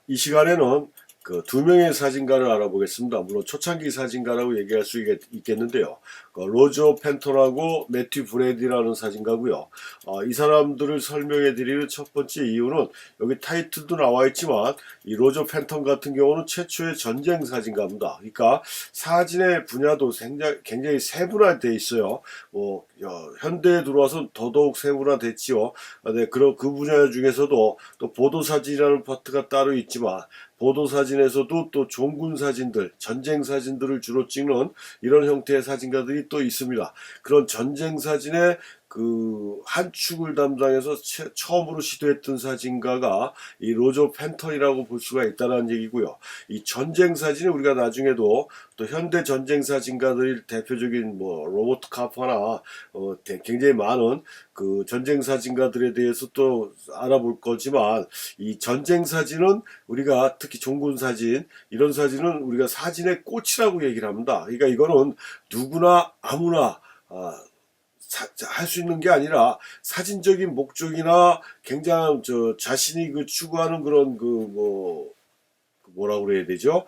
이 시간에는 그 두 명의 사진가를 알아보겠습니다. 물론 초창기 사진가라고 얘기할 수 있겠는데요. 로저 펜턴하고 매튜 브래디라는 사진가고요. 이 사람들을 설명해 드리는 첫 번째 이유는 여기 타이틀도 나와 있지만 이 로저 펜턴 같은 경우는 최초의 전쟁 사진가입니다. 그러니까 사진의 분야도 굉장히 세분화되어 있어요. 현대에 들어와서 더더욱 세분화됐지요. 네, 그 분야 중에서도 또 보도사진이라는 파트가 따로 있지만 보도사진에서도 또 종군 사진들, 전쟁 사진들을 주로 찍는 이런 형태의 사진가들이 또 있습니다. 그런 전쟁 사진의 그 한 축을 담당해서 처음으로 시도했던 사진가가 이 로저 펜턴이라고 볼 수가 있다는 얘기고요. 이 전쟁 사진이 우리가 나중에도 또 현대 전쟁 사진가들 대표적인 로버트 카퍼나 굉장히 많은 그 전쟁 사진가들에 대해서 또 알아볼 거지만 이 전쟁 사진은 우리가 특히 종군 사진 이런 사진은 우리가 사진의 꽃이라고 얘기를 합니다. 그러니까 이거는 누구나 아무나 할 수 있는 게 아니라 사진적인 목적이나 굉장한 자신이 그 추구하는 그런 뭐라고 그래야 되죠?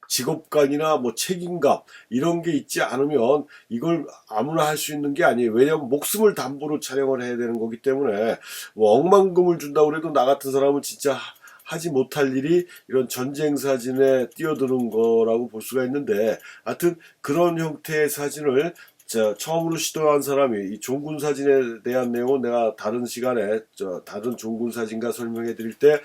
직업관이나 책임감 이런 게 있지 않으면 이걸 아무나 할 수 있는 게 아니에요. 왜냐하면 목숨을 담보로 촬영을 해야 되는 거기 때문에 억만금을 준다고 해도 나 같은 사람은 진짜 하지 못할 일이 이런 전쟁 사진에 뛰어드는 거라고 볼 수가 있는데, 하여튼 그런 형태의 사진을 처음으로 시도한 사람이 이 종군 사진에 대한 내용은 내가 다른 시간에 다른 종군 사진가 설명해 드릴 때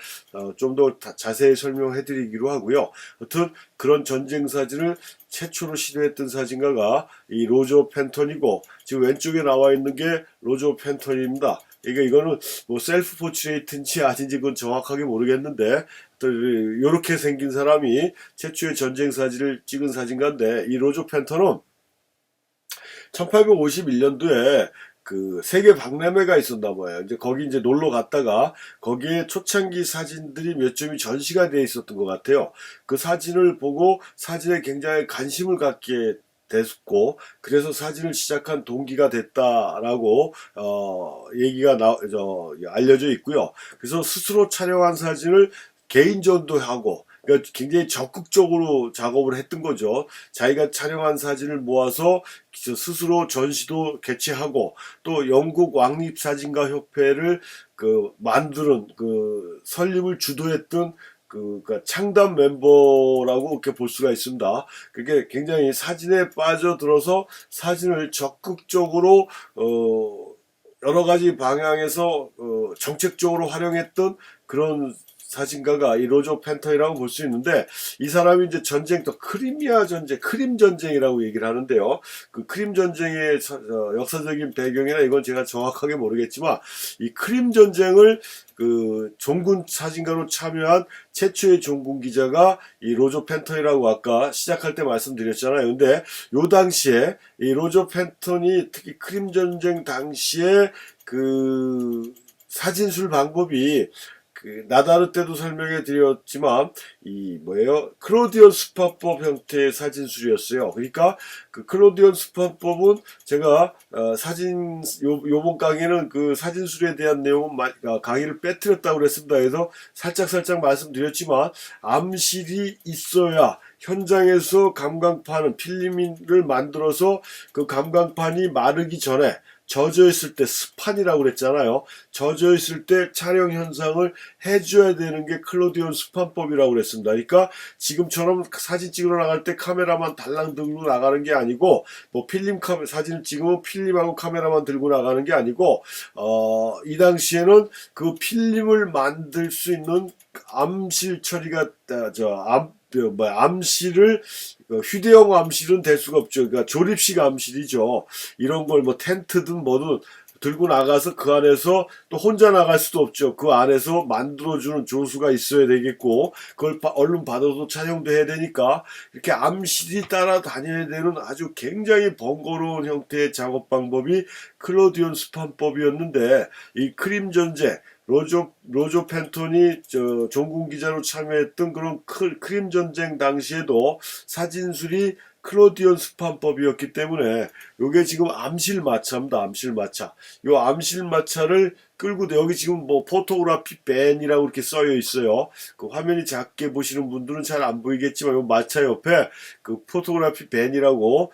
좀 더 자세히 설명해 드리기로 하고요. 아무튼 그런 전쟁 사진을 최초로 시도했던 사진가가 이 로저 펜턴이고, 지금 왼쪽에 나와 있는 게 로저 펜턴입니다. 그러니까 이거는 셀프 포트레이트인지 아닌지 그건 정확하게 모르겠는데, 또 이렇게 생긴 사람이 최초의 전쟁 사진을 찍은 사진가인데, 이 로저 펜턴은 1851년도에 그 세계 박람회가 있었나 봐요. 이제 거기 이제 놀러 갔다가 거기에 초창기 사진들이 몇 점이 전시가 되어 있었던 것 같아요. 그 사진을 보고 사진에 굉장히 관심을 갖게 됐고, 그래서 사진을 시작한 동기가 됐다라고 얘기가 알려져 있고요. 그래서 스스로 촬영한 사진을 개인 전도하고, 그러니까 굉장히 적극적으로 작업을 했던 거죠. 자기가 촬영한 사진을 모아서 스스로 전시도 개최하고, 또 영국 왕립사진가 협회를 만드는 설립을 주도했던 그러니까 창단 멤버라고 이렇게 볼 수가 있습니다. 그게 굉장히 사진에 빠져들어서 사진을 적극적으로 여러 가지 방향에서 정책적으로 활용했던 그런 사진가가 이 로저 펜턴이라고 볼 수 있는데, 이 사람이 이제 전쟁터 크리미아 전쟁, 크림 전쟁이라고 얘기를 하는데요. 그 크림 전쟁의 역사적인 배경이나 이건 제가 정확하게 모르겠지만, 이 크림 전쟁을 그 종군 사진가로 참여한 최초의 종군 기자가 이 로저 펜턴이라고 아까 시작할 때 말씀드렸잖아요. 근데 요 당시에 이 로저 펜턴이 특히 크림 전쟁 당시에 그 사진술 방법이 나다르 때도 설명해 드렸지만 클로디언 수파법 형태의 사진술이었어요. 그러니까 그 클로디언 수파법은 제가 요번 강의는 그 사진술에 대한 내용은 강의를 빼뜨렸다고 그랬습니다. 그래서 살짝 말씀드렸지만, 암실이 있어야 현장에서 감광판은 필름을 만들어서 그 감광판이 마르기 전에 젖어 있을 때 스판이라고 그랬잖아요. 젖어 있을 때 촬영 현상을 해줘야 되는 게 클로디온 스판법이라고 그랬습니다. 그러니까 지금처럼 사진 찍으러 나갈 때 카메라만 달랑 들고 나가는 게 아니고, 사진을 찍으면 필름하고 카메라만 들고 나가는 게 아니고, 이 당시에는 그 필름을 만들 수 있는 암실 처리가 암실을 휴대용 암실은 될 수가 없죠. 그러니까 조립식 암실이죠. 이런 걸 텐트든 뭐든 들고 나가서 그 안에서 또 혼자 나갈 수도 없죠. 그 안에서 만들어주는 조수가 있어야 되겠고, 그걸 얼른 받아서 촬영도 해야 되니까 이렇게 암실이 따라다녀야 되는 아주 굉장히 번거로운 형태의 작업 방법이 클로디온 스판법이었는데, 이 크림 전쟁 로저 펜턴이 종군 기자로 참여했던 그런 크림 전쟁 당시에도 사진술이 클로디언 스판법이었기 때문에, 요게 지금 암실 마차입니다. 암실 마차. 요 암실 마차를 끌고 여기 지금 뭐 포토그래피 밴이라고 이렇게 써여 있어요. 그 화면이 작게 보시는 분들은 잘 안 보이겠지만 이 마차 옆에 그 포토그래피 밴이라고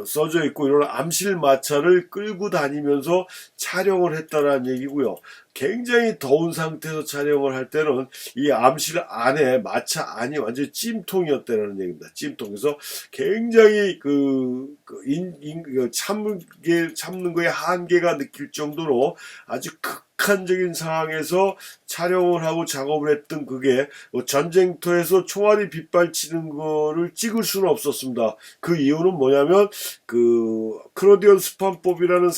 써져 있고 이런 암실 마차를 끌고 다니면서 촬영을 했다라는 얘기고요. 굉장히 더운 상태에서 촬영을 할 때는 이 암실 안에 마차 안이 완전히 찜통이었다는 얘기입니다. 찜통에서 굉장히 참는 거에 한계가 느낄 정도로 아주 극한적인 상황에서 촬영을 하고 작업을 했던 그게 전쟁터에서 총알이 빗발치는 거를 찍을 수는 없었습니다. 그 이유는 뭐냐면 그 클로디언 스판법이라는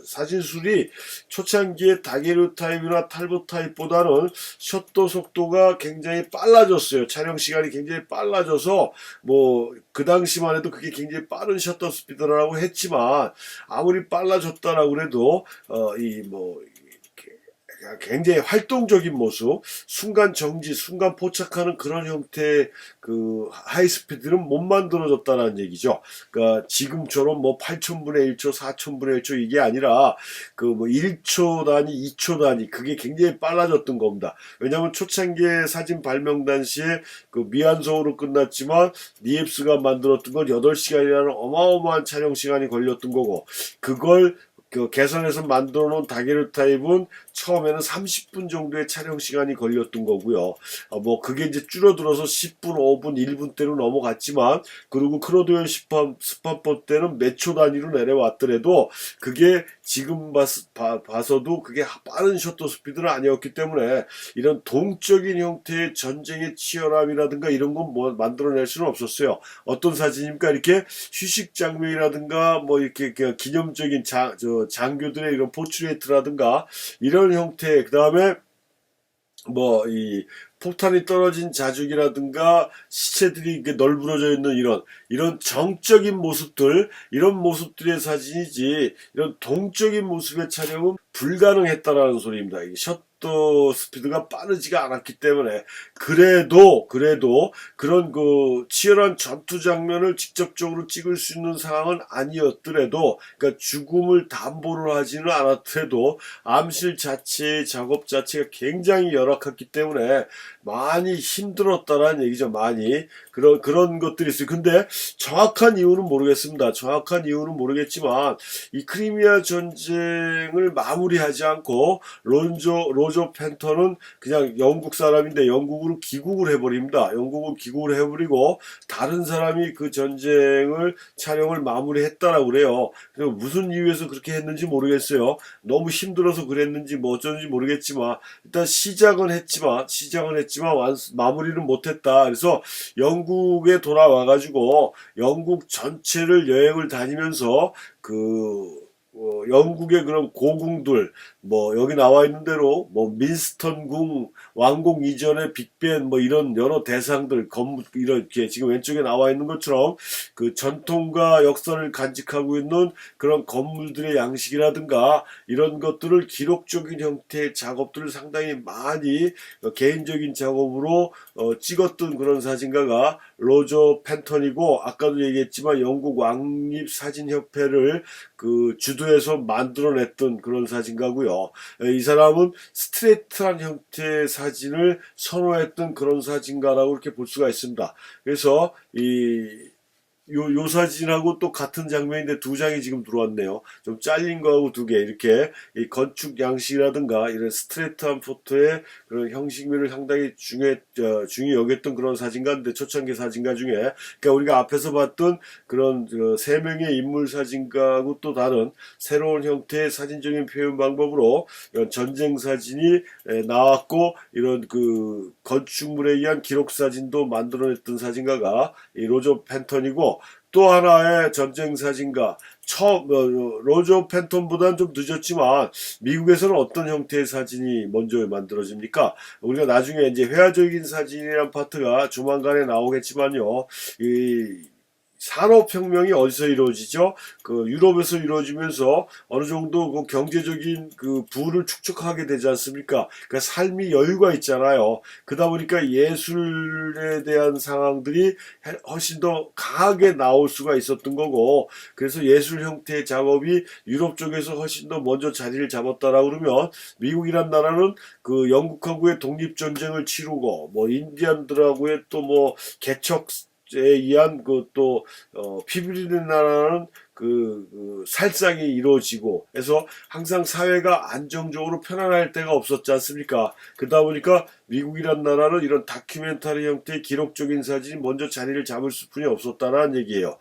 사진술이 초창기에 다게르타입이나 탈보타입보다는 셔터 속도가 굉장히 빨라졌어요. 촬영 시간이 굉장히 빨라져서 뭐 그 당시만 해도 그게 굉장히 빠른 셔터 스피드라고 했지만 아무리 빨라졌다라고 그래도 굉장히 활동적인 모습, 순간 정지, 순간 포착하는 그런 형태의 그 하이스피드는 못 만들어졌다는 얘기죠. 그러니까 지금처럼 뭐 8천분의 1초, 4천분의 1초 이게 아니라 그 뭐 1초 단위, 2초 단위 그게 굉장히 빨라졌던 겁니다. 왜냐하면 초창기에 사진 발명 당시에 그 미완성으로 끝났지만 니엡스가 만들었던 건 8시간이라는 어마어마한 촬영 시간이 걸렸던 거고 그걸 개선해서 만들어 놓은 다게르타입은 처음에는 30분 정도의 촬영 시간이 걸렸던 거고요. 뭐 그게 이제 줄어들어서 10분, 5분, 1분대로 넘어갔지만 그리고 크로디언 스판법 때는 몇 초 단위로 내려왔더라도 그게 지금 봐서도 그게 빠른 셔터 스피드는 아니었기 때문에 이런 동적인 형태의 전쟁의 치열함이라든가 이런 건 뭐 만들어낼 수는 없었어요. 어떤 사진입니까? 이렇게 휴식 장면이라든가 뭐 이렇게 기념적인 장교들의 이런 포트레이트라든가 이런 형태, 그 다음에 뭐 이 폭탄이 떨어진 자죽이라든가 시체들이 이렇게 널브러져 있는 이런 정적인 모습들, 이런 모습들의 사진이지 이런 동적인 모습의 촬영은 불가능했다라는 소리입니다. 이 셔터 스피드가 빠르지가 않았기 때문에 그래도 그런 그 치열한 전투 장면을 직접적으로 찍을 수 있는 상황은 아니었더라도, 그러니까 죽음을 담보를 하지는 않았더라도 암실 자체의 작업 자체가 굉장히 열악했기 때문에 많이 힘들었다라는 얘기죠. 많이 그런 것들이 있어요. 근데 정확한 이유는 모르겠습니다. 정확한 이유는 모르겠지만 이 크리미아 전쟁을 마무리하지 않고 로저 펜터는 그냥 영국 사람인데 영국으로 귀국을 해버립니다. 영국을 귀국을 해버리고 다른 사람이 그 전쟁을 촬영을 마무리했다라고 그래요. 그래서 무슨 이유에서 그렇게 했는지 모르겠어요. 너무 힘들어서 그랬는지 뭐 어쩐지 모르겠지만 일단 시작은 했지만 마무리는 못했다. 그래서 영국에 돌아와가지고 영국 전체를 여행을 다니면서 영국의 그런 고궁들, 뭐 여기 나와 있는 대로 뭐 민스턴 궁, 왕궁 이전의 빅벤, 뭐 이런 여러 대상들, 건물 이렇게 지금 왼쪽에 나와 있는 것처럼 그 전통과 역사를 간직하고 있는 그런 건물들의 양식이라든가 이런 것들을 기록적인 형태의 작업들을 상당히 많이 개인적인 작업으로 찍었던 그런 사진가가 로저 펜턴이고, 아까도 얘기했지만 영국 왕립사진협회를 그 주도해서 만들어냈던 그런 사진가고요. 이 사람은 스트레이트한 형태의 사진을 선호했던 그런 사진가라고 이렇게 볼 수가 있습니다. 그래서 요 사진하고 또 같은 장면인데 두 장이 지금 들어왔네요. 좀 잘린 거하고 두 개, 이렇게 이 건축 양식이라든가 이런 스트레이트한 포토의 그런 형식미를 상당히 중요 여겼던 그런 사진가인데, 초창기 사진가 중에, 그러니까 우리가 앞에서 봤던 그런 세 명의 인물 사진가하고 또 다른 새로운 형태의 사진적인 표현 방법으로 이런 전쟁 사진이 나왔고, 이런 그 건축물에 의한 기록 사진도 만들어냈던 사진가가 이 로저 펜턴이고, 또 하나의 전쟁 사진가, 로저 펜턴보다는 좀 늦었지만 미국에서는 어떤 형태의 사진이 먼저 만들어집니까? 우리가 나중에 이제 회화적인 사진이란 파트가 조만간에 나오겠지만요, 이 산업혁명이 어디서 이루어지죠? 그 유럽에서 이루어지면서 어느 정도 그 경제적인 그 부를 축적하게 되지 않습니까? 그 삶이 여유가 있잖아요. 그러다 보니까 예술에 대한 상황들이 훨씬 더 강하게 나올 수가 있었던 거고, 그래서 예술 형태의 작업이 유럽 쪽에서 훨씬 더 먼저 자리를 잡았다라고 그러면, 미국이란 나라는 그 영국하고의 독립전쟁을 치르고, 뭐 인디안들하고의 또 뭐 개척 에 의한 그또 피비린내 나라는 그 살상이 이루어지고 해서 항상 사회가 안정적으로 편안할 때가 없었지 않습니까? 그러다 보니까 미국이란 나라는 이런 다큐멘터리 형태의 기록적인 사진이 먼저 자리를 잡을 수뿐이 없었다라는 얘기예요.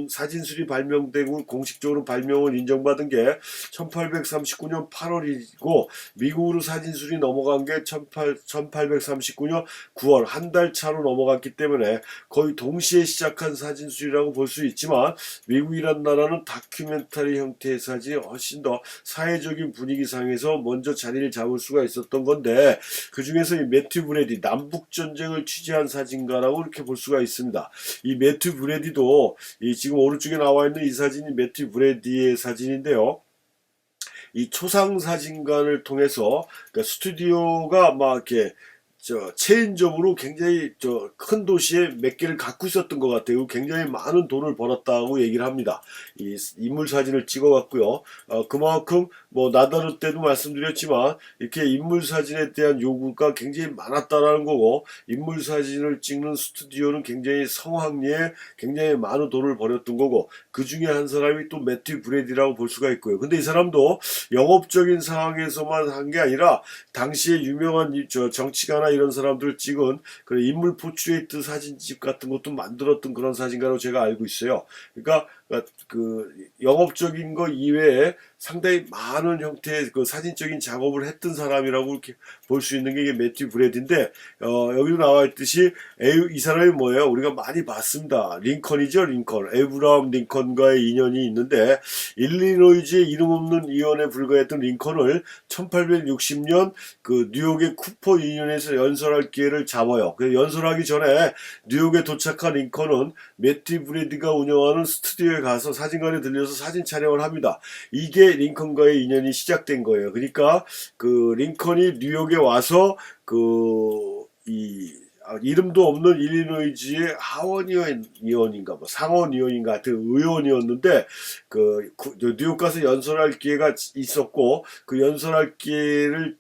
사진술이 발명되고 공식적으로 발명을 인정받은 게 1839년 8월이고 미국으로 사진술이 넘어간 게 1839년 9월 한 달 차로 넘어갔기 때문에 거의 동시에 시작한 사진술이라고 볼 수 있지만 미국이란 나라는 다큐멘터리 형태의 사진이 훨씬 더 사회적인 분위기상에서 먼저 자리를 잡을 수가 있었던 건데 그 중에서 이 매튜 브래디 남북전쟁을 취재한 사진가라고 이렇게 볼 수가 있습니다. 이 매튜 브래디도 이 지금 오른쪽에 나와 있는 이 사진이 매튜 브래디의 사진인데요. 이 초상사진관을 통해서 그러니까 스튜디오가 막 이렇게 체인점으로 굉장히 큰 도시에 몇 개를 갖고 있었던 것 같아요. 굉장히 많은 돈을 벌었다고 얘기를 합니다. 이 인물 사진을 찍어갖고요. 그만큼 뭐 나다르 때도 말씀드렸지만 이렇게 인물 사진에 대한 요구가 굉장히 많았다라는 거고 인물 사진을 찍는 스튜디오는 굉장히 성황리에 굉장히 많은 돈을 벌였던 거고 그 중에 한 사람이 또 매튜 브래디라고 볼 수가 있고요. 근데 이 사람도 영업적인 상황에서만 한 게 아니라 당시에 유명한 정치가나 이런 사람들을 찍은 그런 인물 포트레이트 사진집 같은 것도 만들었던 그런 사진가로 제가 알고 있어요. 그러니까 그 영업적인 거 이외에 상당히 많은 형태의 그 사진적인 작업을 했던 사람이라고 이렇게 볼 수 있는 게 이게 매튜 브래디인데 여기도 나와 있듯이 이 사람이 뭐예요? 우리가 많이 봤습니다. 링컨이죠, 링컨. 에브라함 링컨과의 인연이 있는데 일리노이주의 이름 없는 의원에 불과했던 링컨을 1860년 그 뉴욕의 쿠퍼 유니언에서 연설할 기회를 잡아요. 그 연설하기 전에 뉴욕에 도착한 링컨은 매튜 브래디가 운영하는 스튜디오에 가서 사진관에 들려서 사진 촬영을 합니다. 이게 링컨과의 인연이 시작된 거예요. 그러니까 그 링컨이 뉴욕에 와서 이름도 없는 일리노이주의 하원 의원인가 뭐 상원 의원인가 하여튼 의원이었는데 뉴욕 가서 연설할 기회가 있었고 그 연설할 기회를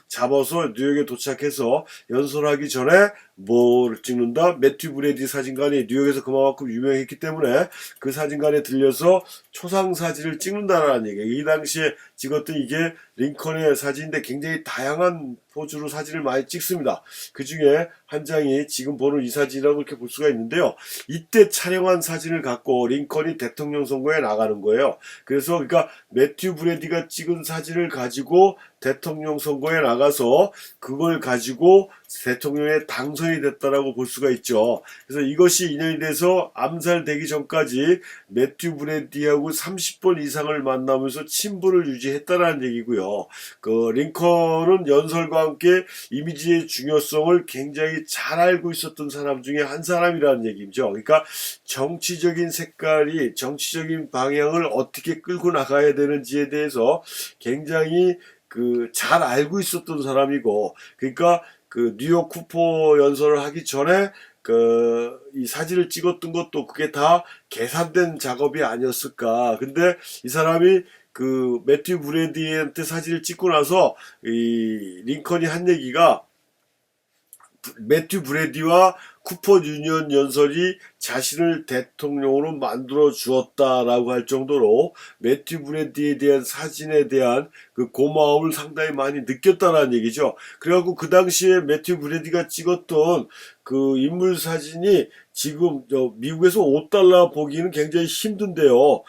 잡아서 뉴욕에 도착해서 연설하기 전에 뭐를 찍는다? 매튜 브래디 사진관이 뉴욕에서 그만큼 유명했기 때문에 그 사진관에 들려서 초상 사진을 찍는다라는 얘기예요. 이 당시에 찍었던 이게 링컨의 사진인데 굉장히 다양한 포즈로 사진을 많이 찍습니다. 그 중에 한 장이 지금 보는 이 사진이라고 이렇게 볼 수가 있는데요. 이때 촬영한 사진을 갖고 링컨이 대통령 선거에 나가는 거예요. 그래서 그러니까 매튜 브래디가 찍은 사진을 가지고 대통령 선거에 나가서 그걸 가지고 대통령에 당선이 됐다라고 볼 수가 있죠. 그래서 이것이 인연이 돼서 암살되기 전까지 매튜 브래디하고 30번 이상을 만나면서 친분을 유지했다라는 얘기고요. 그 링컨은 연설과 함께 이미지의 중요성을 굉장히 잘 알고 있었던 사람 중에 한 사람이라는 얘기죠. 그러니까 정치적인 색깔이 정치적인 방향을 어떻게 끌고 나가야 되는지에 대해서 굉장히 잘 알고 있었던 사람이고, 그러니까 그 뉴욕 쿠퍼 연설을 하기 전에 이 사진을 찍었던 것도 그게 다 계산된 작업이 아니었을까. 근데 이 사람이 그 매튜 브래디한테 사진을 찍고 나서 이 링컨이 한 얘기가 매튜 브래디와 쿠퍼 유니언 연설이 자신을 대통령으로 만들어 주었다라고 할 정도로 매튜 브래디에 대한 사진에 대한 그 고마움을 상당히 많이 느꼈다라는 얘기죠. 그래갖고 그 당시에 매튜 브래디가 찍었던 그 인물 사진이 지금 미국에서 $5 보기는 굉장히 힘든데요.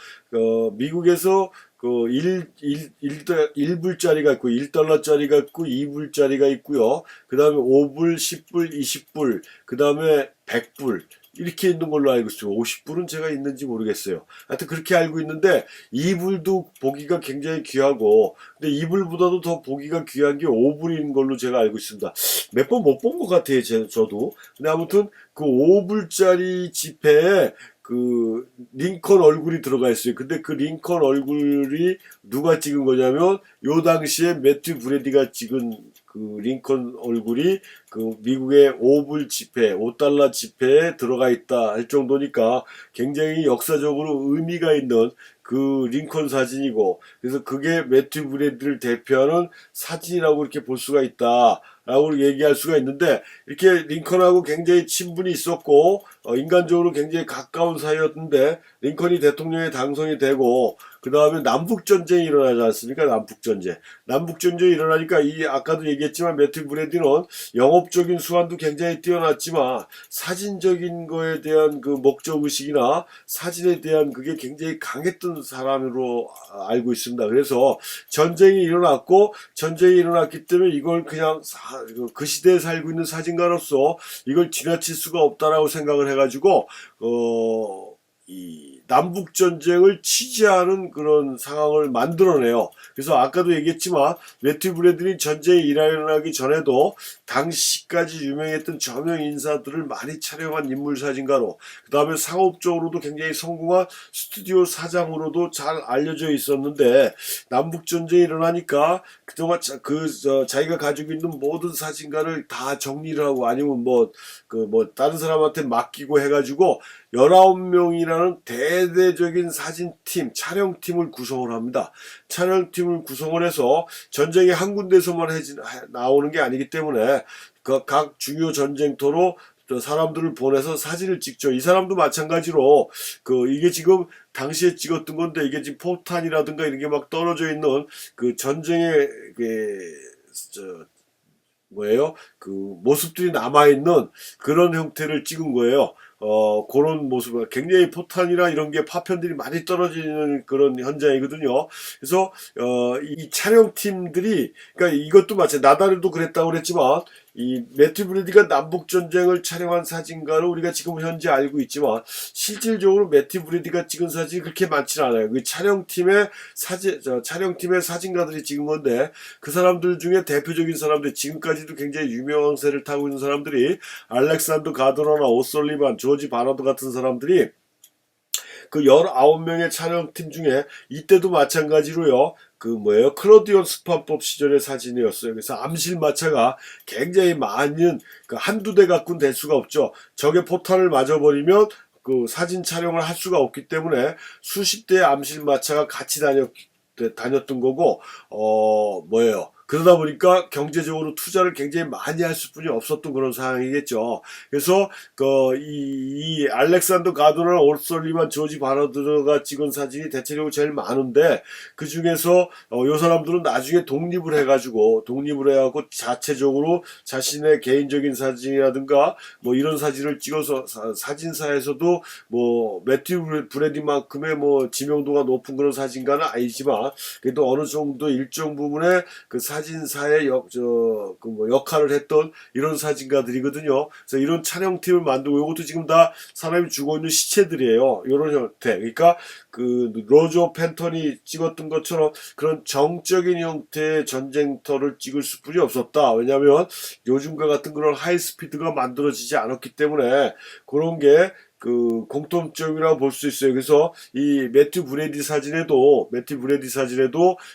미국에서 그 1불짜리가 있고 1달러짜리가 있고 2불짜리가 있고요. 그 다음에 5불, 10불, 20불, 그 다음에 100불, 이렇게 있는 걸로 알고 있어요. 50불은 제가 있는지 모르겠어요. 하여튼 그렇게 알고 있는데 이불도 보기가 굉장히 귀하고, 근데 이불보다도 더 보기가 귀한 게 5불인 걸로 제가 알고 있습니다. 몇 번 못 본 것 같아요, 저도. 근데 아무튼 그 5불짜리 지폐에 그 링컨 얼굴이 들어가 있어요. 근데 그 링컨 얼굴이 누가 찍은 거냐면 요 당시에 매튜 브레디가 찍은 그 링컨 얼굴이 그 미국의 5불 지폐, 5달러 지폐에 들어가 있다 할 정도니까 굉장히 역사적으로 의미가 있는 그 링컨 사진이고, 그래서 그게 매튜 브레디를 대표하는 사진이라고 이렇게 볼 수가 있다 라고 얘기할 수가 있는데, 이렇게 링컨하고 굉장히 친분이 있었고 인간적으로 굉장히 가까운 사이였는데, 링컨이 대통령에 당선이 되고 그 다음에 남북전쟁이 일어나지 않습니까? 남북전쟁이 일어나니까 이 아까도 얘기했지만 매튜 브레디는 영업적인 수완도 굉장히 뛰어났지만 사진적인 거에 대한 그 목적의식이나 사진에 대한 그게 굉장히 강했던 사람으로 알고 있습니다. 그래서 전쟁이 일어났기 때문에 이걸 그냥 그 시대에 살고 있는 사진가로서 이걸 지나칠 수가 없다라고 생각을 해가지고 이 남북전쟁을 취재하는 그런 상황을 만들어내요. 그래서 아까도 얘기했지만 매튜 브레디는 전쟁이 일어나기 전에도 당시까지 유명했던 저명 인사들을 많이 촬영한 인물 사진가로, 그 다음에 상업적으로도 굉장히 성공한 스튜디오 사장으로도 잘 알려져 있었는데, 남북전쟁이 일어나니까 그동안 자기가 가지고 있는 모든 사진가를 다 정리를 하고 아니면 다른 사람한테 맡기고 해가지고 19명이라는 대대적인 사진팀, 촬영팀을 구성을 합니다. 촬영팀을 구성을 해서 전쟁이 한 군데서만 나오는 게 아니기 때문에 각 중요 전쟁터로 사람들을 보내서 사진을 찍죠. 이 사람도 마찬가지로 이게 지금 당시에 찍었던 건데, 이게 지금 포탄이라든가 이런 게 막 떨어져 있는 그 전쟁의 그 모습들이 남아있는 그런 형태를 찍은 거예요. 그런 모습을, 굉장히 포탄이나 이런 게 파편들이 많이 떨어지는 그런 현장이거든요. 그래서 이 촬영팀들이, 그러니까 이것도 마찬가지, 나다르도 그랬다고 그랬지만 이 매튜 브레디가 남북전쟁을 촬영한 사진가로 우리가 지금 현재 알고 있지만, 실질적으로 매튜 브레디가 찍은 사진이 그렇게 많지는 않아요. 그 촬영팀의 사진가들이 찍은 건데, 그 사람들 중에 대표적인 사람들, 지금까지도 굉장히 유명한 세를 타고 있는 사람들이 알렉산더 가드너나 오설리반, 조지 바너드 같은 사람들이 그 19명의 촬영팀 중에, 이때도 마찬가지로요, 클로디온 스판법 시절의 사진이었어요. 그래서 암실마차가 굉장히 많은, 한두 대 갖고는 될 수가 없죠. 적의 포탄을 맞아버리면 그 사진 촬영을 할 수가 없기 때문에 수십 대의 암실마차가 같이 다녔던 거고, 그러다 보니까 경제적으로 투자를 굉장히 많이 할 수뿐이 없었던 그런 상황이겠죠. 그래서 이 알렉산더 가드너, 올솔리만, 조지 바너드가 찍은 사진이 대체적으로 제일 많은데, 그 중에서 요 사람들은 나중에 독립을 해가지고 자체적으로 자신의 개인적인 사진이라든가 이런 사진을 찍어서 사진사에서도 매튜 브레디만큼의 지명도가 높은 그런 사진가는 아니지만, 그래도 어느 정도 일정 부분의 그 사진사의 역할을 했던 이런 사진가들이거든요. 그래서 이런 촬영팀을 만들고, 이것도 지금 다 사람이 죽어 있는 시체들이에요. 이런 형태. 그러니까 로저 펜턴이 찍었던 것처럼 그런 정적인 형태의 전쟁터를 찍을 수뿐이 없었다. 왜냐하면 요즘과 같은 그런 하이스피드가 만들어지지 않았기 때문에 그런 게 공통점이라고 볼 수 있어요. 그래서 이 매튜 브레디 사진에도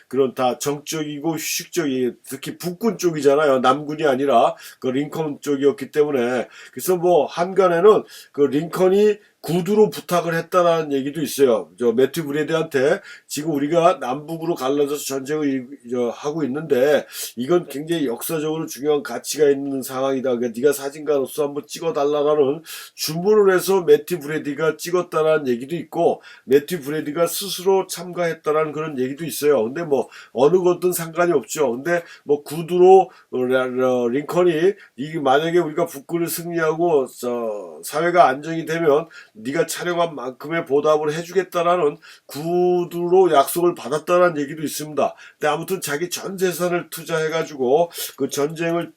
그런 다 정적이고 휴식적이, 특히 북군 쪽이잖아요. 남군이 아니라 그 링컨 쪽이었기 때문에. 그래서 한간에는 그 링컨이 구두로 부탁을 했다라는 얘기도 있어요. 매튜 브레디한테, 지금 우리가 남북으로 갈라져서 전쟁을 하고 있는데 이건 굉장히 역사적으로 중요한 가치가 있는 상황이다. 그러니까 네가 사진가로서 한번 찍어달라라는 주문을 해서 매튜 브레디가 찍었다라는 얘기도 있고, 매튜 브레디가 스스로 참가했다라는 그런 얘기도 있어요. 근데 어느 것든 상관이 없죠. 근데 구두로 링컨이, 이게 만약에 우리가 북군을 승리하고 사회가 안정이 되면 네가 촬영한 만큼의 보답을 해주겠다라는 구두로 약속을 받았다는 얘기도 있습니다. 근데 아무튼 자기 전 재산을 투자해가지고 그 전쟁을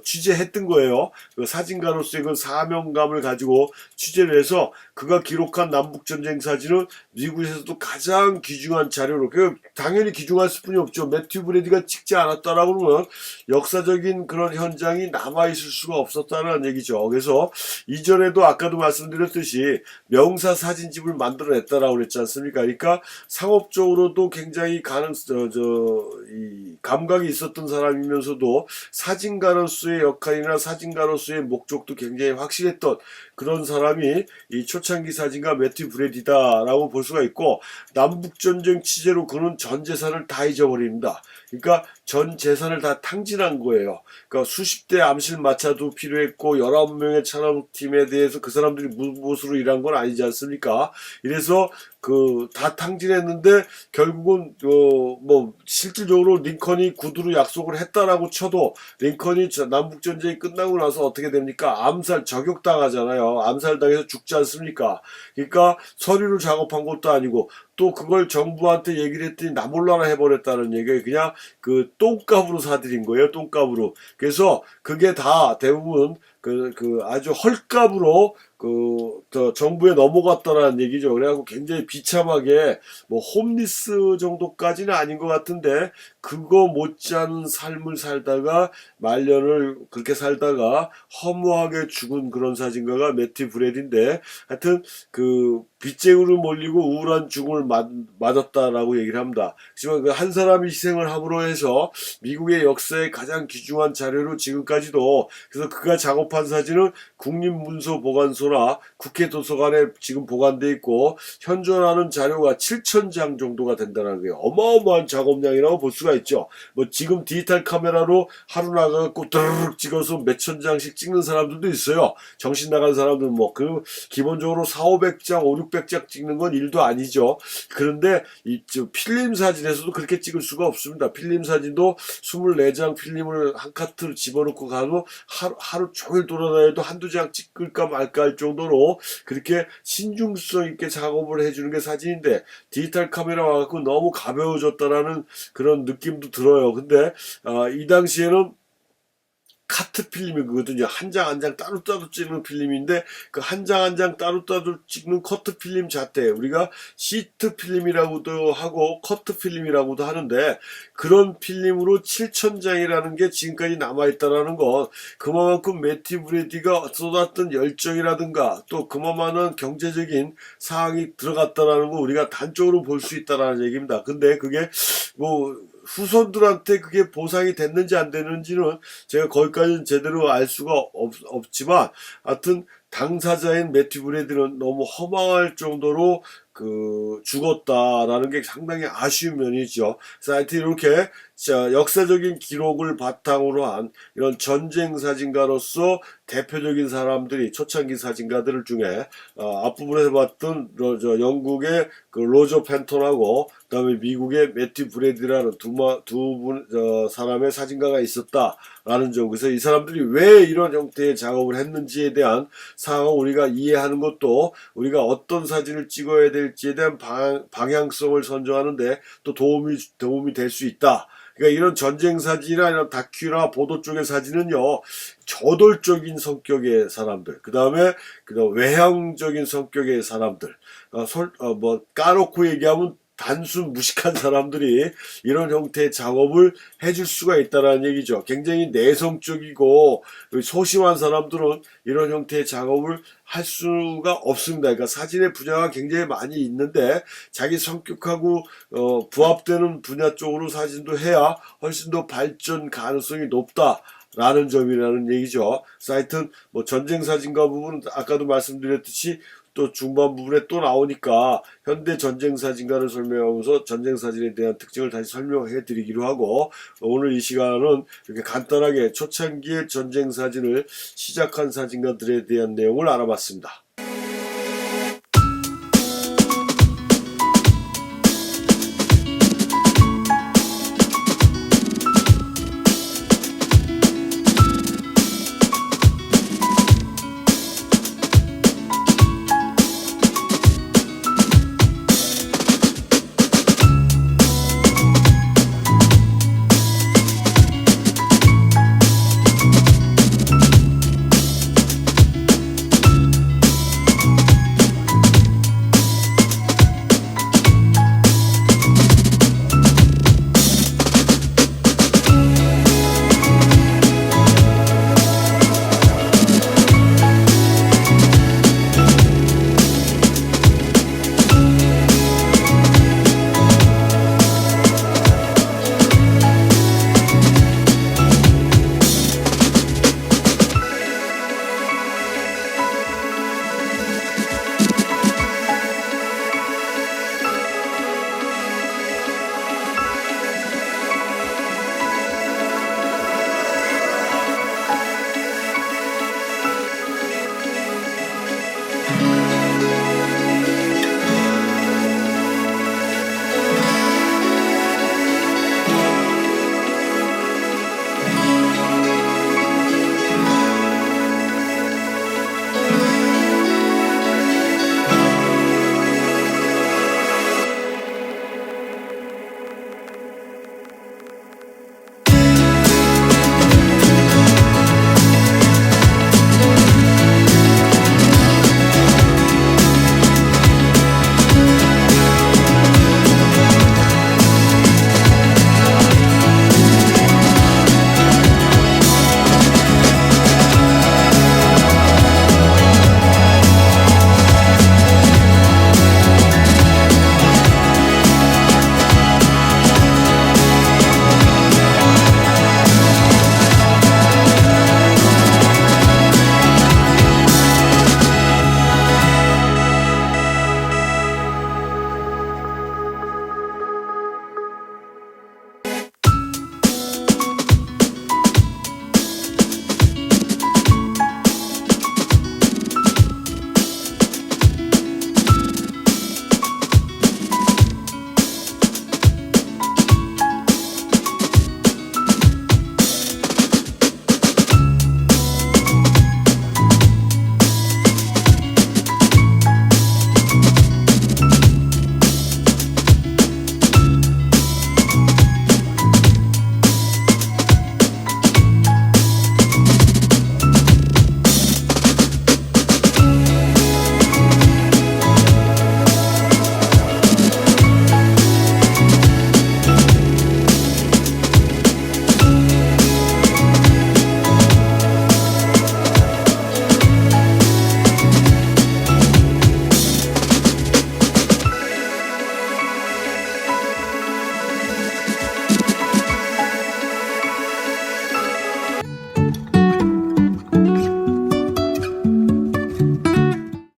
취재했던 거예요. 그 사진가로서의 그 사명감을 가지고 취재를 해서 그가 기록한 남북전쟁 사진은 미국에서도 가장 귀중한 자료로, 당연히 귀중할 수뿐이 없죠. 매튜 브래디가 찍지 않았다라고 그러면 역사적인 그런 현장이 남아있을 수가 없었다는 얘기죠. 그래서 이전에도 아까도 말씀드렸듯이 명사 사진집을 만들어냈다라고 그랬지 않습니까? 그러니까 상업적으로도 굉장히 이 감각이 있었던 사람이면서도 사진가로서의 역할이나 사진가로서의 목적도 굉장히 확실했던 그런 사람이 이 초창기 사진가 매튜 브래디다라고 볼 수가 있고, 남북전쟁 취재로 그는 전 재산을 다 잊어버립니다. 그러니까 전 재산을 다 탕진한 거예요. 그러니까 수십 대 암실 마차도 필요했고 19명의 촬영팀에 대해서 그 사람들이 무엇으로 일한 건 아니지 않습니까? 이래서 다 탕진했는데 결국은 뭐 실질적으로 링컨이 구두로 약속을 했다라고 쳐도 링컨이 남북전쟁이 끝나고 나서 어떻게 됩니까? 암살 저격당하잖아요. 암살당해서 죽지 않습니까? 그러니까 서류를 작업한 것도 아니고 또 그걸 정부한테 얘기를 했더니 나 몰라라 해버렸다는 얘기예요. 그냥 그 똥값으로 사들인 거예요. 똥값으로. 그래서 그게 다 대부분 아주 헐값으로 정부에 넘어갔다라는 얘기죠. 그래갖고 굉장히 비참하게 뭐 홈리스 정도까지는 아닌 것 같은데 그거 못지않은 삶을 살다가 말년을 그렇게 살다가 허무하게 죽은 그런 사진가가 매튜 브래디인데, 하여튼 빚쟁이로 몰리고 우울한 죽음을 맞았다라고 얘기를 합니다. 하지만 그 한 사람이 희생을 함으로 해서 미국의 역사의 가장 귀중한 자료로 지금까지도, 그래서 그가 작업한 사진은 국립문서보관소나 국회 도서관에 지금 보관돼 있고 현존하는 자료가 7,000장 정도가 된다는 거예요. 어마어마한 작업량이라고 볼 수가 있죠. 뭐 지금 디지털 카메라로 하루 나가갖고 드르륵 찍어서 몇천 장씩 찍는 사람들도 있어요. 정신 나간 사람들 기본적으로 4,500장, 5,600장 찍는 건 일도 아니죠. 그런데 필름 사진에서도 그렇게 찍을 수가 없습니다. 필름 사진도 24장 필름을 한 카트로 집어넣고 가도 하루 종일 돌아다녀도 한두 장 찍을까 말까 할 정도로 그렇게 신중성 있게 작업을 해주는 게 사진인데, 디지털 카메라 와갖고 너무 가벼워졌다라는 그런 느낌도 들어요. 근데 이 당시에는 카트 필름이거든요. 한 장 한 장 따로따로 찍는 필름인데 그 한 장 한 장 따로따로 찍는 커트 필름 자체, 우리가 시트 필름이라고도 하고 커트 필름이라고도 하는데, 그런 필름으로 7,000장이라는 게 지금까지 남아있다라는 건 그만큼 매튜 브래디가 쏟았던 열정이라든가 또 그만한 경제적인 사항이 들어갔다라는 거 우리가 단적으로 볼 수 있다라는 얘기입니다. 근데 그게 뭐 후손들한테 그게 보상이 됐는지 안 됐는지는 제가 거기까지는 제대로 알 수가 없지만, 하여튼 당사자인 매튜 브래디는 너무 허망할 정도로 죽었다라는 게 상당히 아쉬운 면이죠. 그래서 하여튼 이렇게 역사적인 기록을 바탕으로 한 이런 전쟁 사진가로서 대표적인 사람들이, 초창기 사진가들 중에 앞부분에서 봤던 영국의 로저 펜턴하고 그다음에 미국의 매튜 브래디라는 사람의 사진가가 있었다라는 점. 그래서 이 사람들이 왜 이런 형태의 작업을 했는지에 대한 상황을 우리가 이해하는 것도, 우리가 어떤 사진을 찍어야 될지에 대한 방향성을 선정하는데 또 도움이 될 수 있다. 그러니까 이런 전쟁 사진이나 이런 다큐나 보도 쪽의 사진은요, 저돌적인 성격의 사람들, 그 다음에 외향적인 성격의 사람들, 까놓고 얘기하면 단순 무식한 사람들이 이런 형태의 작업을 해줄 수가 있다는 얘기죠. 굉장히 내성적이고 소심한 사람들은 이런 형태의 작업을 할 수가 없습니다. 그러니까 사진의 분야가 굉장히 많이 있는데 자기 성격하고 부합되는 분야 쪽으로 사진도 해야 훨씬 더 발전 가능성이 높다 라는 점이라는 얘기죠. 그래서 하여튼 뭐 전쟁 사진가 부분은 아까도 말씀드렸듯이 또 중반 부분에 또 나오니까 현대 전쟁 사진가를 설명하면서 전쟁 사진에 대한 특징을 다시 설명해 드리기로 하고, 오늘 이 시간은 이렇게 간단하게 초창기의 전쟁 사진을 시작한 사진가들에 대한 내용을 알아봤습니다.